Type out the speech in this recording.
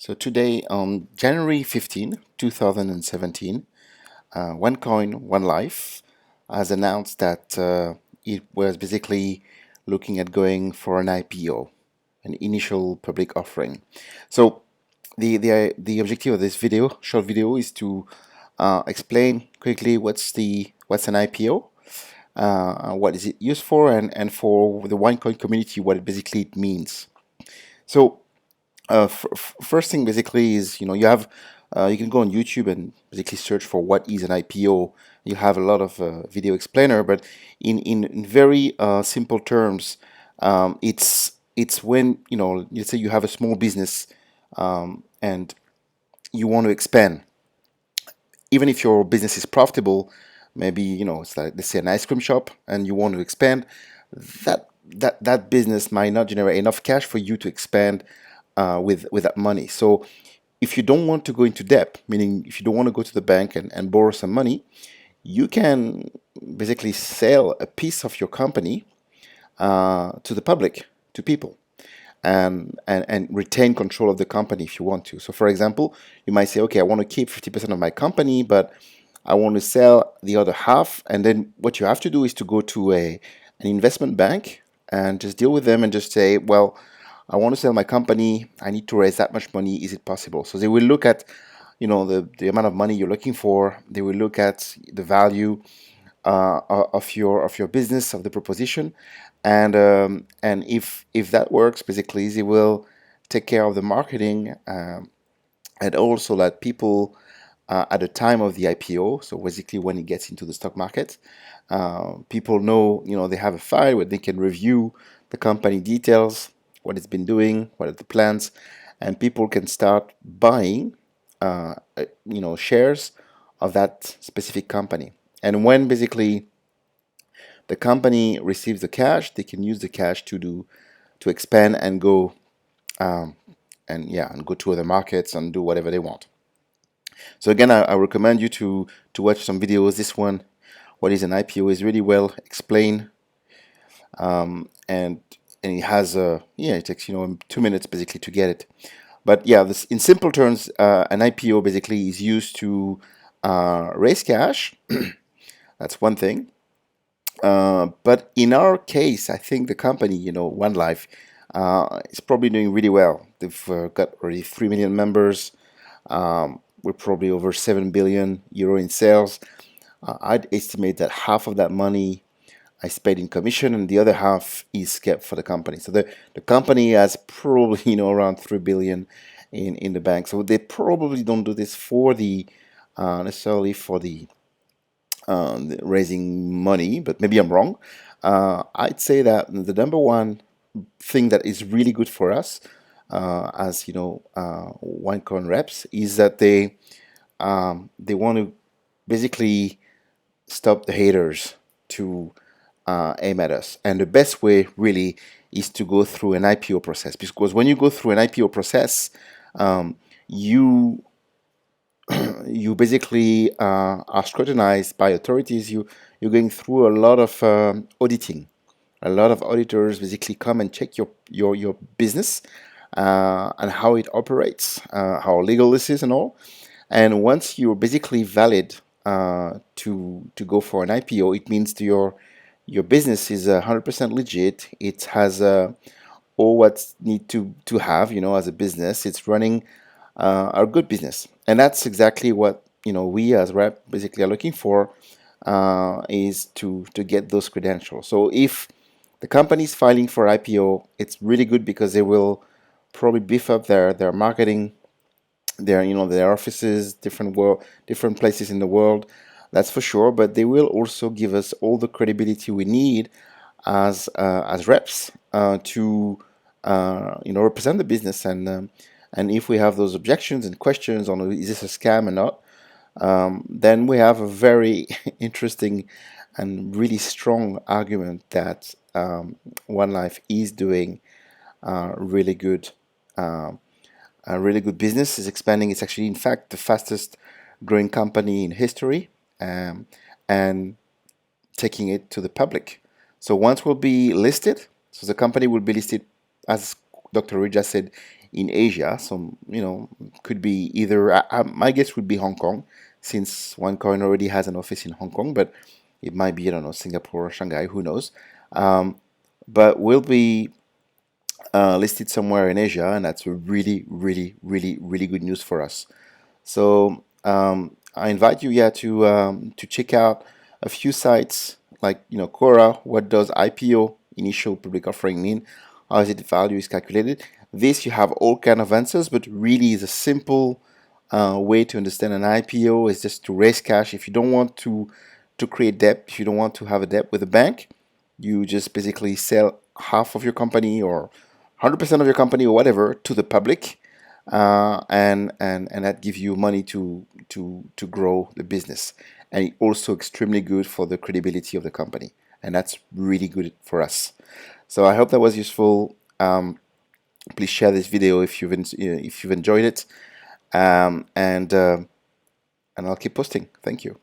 So today, on January 15, 2017, OneCoin, OneLife has announced that it was basically looking at going for an IPO, an initial public offering. So the objective of this short video, is to explain quickly what's an IPO, what is it used for, and for the OneCoin community, what it basically it means. So first thing basically is, you can go on YouTube and basically search for what is an IPO. You have a lot of video explainer, but in very simple terms, it's when, let's say you have a small business, and you want to expand. Even if your business is profitable, maybe, it's like, let's say, an ice cream shop, and you want to expand. That business might not generate enough cash for you to expand with that money. So if you don't want to go into debt, meaning if you don't want to go to the bank and borrow some money, you can basically sell a piece of your company to the public, to people, and retain control of the company if you want to. So for example, you might say, okay, I want to keep 50% of my company, but I want to sell the other half. And then what you have to do is to go to an investment bank and just deal with them and just say, well, I want to sell my company. I need to raise that much money. Is it possible? So they will look at, the amount of money you're looking for. They will look at the value of your business, of the proposition, and if that works, basically they will take care of the marketing, and also let people at the time of the IPO. So basically, when it gets into the stock market, people know, they have a file where they can review the company details, what it's been doing, what are the plans, and people can start buying, shares of that specific company. And when basically the company receives the cash, they can use the cash to expand and go, and go to other markets and do whatever they want. So again, I recommend you to watch some videos. This one, what is an IPO, is really well explained, and it has it takes 2 minutes basically to get it. But yeah, this, in simple terms, an IPO basically is used to raise cash. That's one thing. But in our case, I think the company, OneLife, is probably doing really well. They've got already 3 million members. We're probably over 7 billion euro in sales. I'd estimate that half of that money I paid in commission, and the other half is kept for the company. So the company has probably, around 3 billion in the bank. So they probably don't do this for the necessarily for the raising money, but maybe I'm wrong. I'd say that the number one thing that is really good for us, as OneCoin reps, is that they want to basically stop the haters to aim at us. And the best way really is to go through an IPO process, because when you go through an IPO process, you you basically are scrutinized by authorities. You're going through a lot of auditing. A lot of auditors basically come and check your business, and how it operates, how legal this is, and all. And once you're basically valid to go for an IPO, it means to your business is 100% legit. It has all what need to have, as a business. It's running a good business, and that's exactly what we as rep basically are looking for, is to get those credentials. So if the company is filing for IPO, it's really good because they will probably beef up their marketing, their offices, different places in the world. That's for sure. But they will also give us all the credibility we need as reps, to represent the business, and if we have those objections and questions on is this a scam or not, then we have a very interesting and really strong argument that OneLife is doing really good, a really good business, is expanding. It's actually, in fact, the fastest growing company in history, and taking it to the public. So once we'll be listed, so the company will be listed, as Dr. Rija said, in Asia. So, could be either, my guess would be Hong Kong, since OneCoin already has an office in Hong Kong, but it might be, I don't know, Singapore or Shanghai, who knows. But we'll be listed somewhere in Asia, and that's a really, really, really, really good news for us. So I invite you, yeah, to check out a few sites like Quora. What does IPO, initial public offering, mean? How is it value is calculated? This you have all kind of answers, but really is a simple way to understand an IPO is just to raise cash. If you don't want to create debt, if you don't want to have a debt with a bank, you just basically sell half of your company or 100% of your company or whatever to the public, and that gives you money to grow the business, and it also extremely good for the credibility of the company, and that's really good for us. So I hope that was useful. Please share this video if you've enjoyed it, and I'll keep posting. Thank you.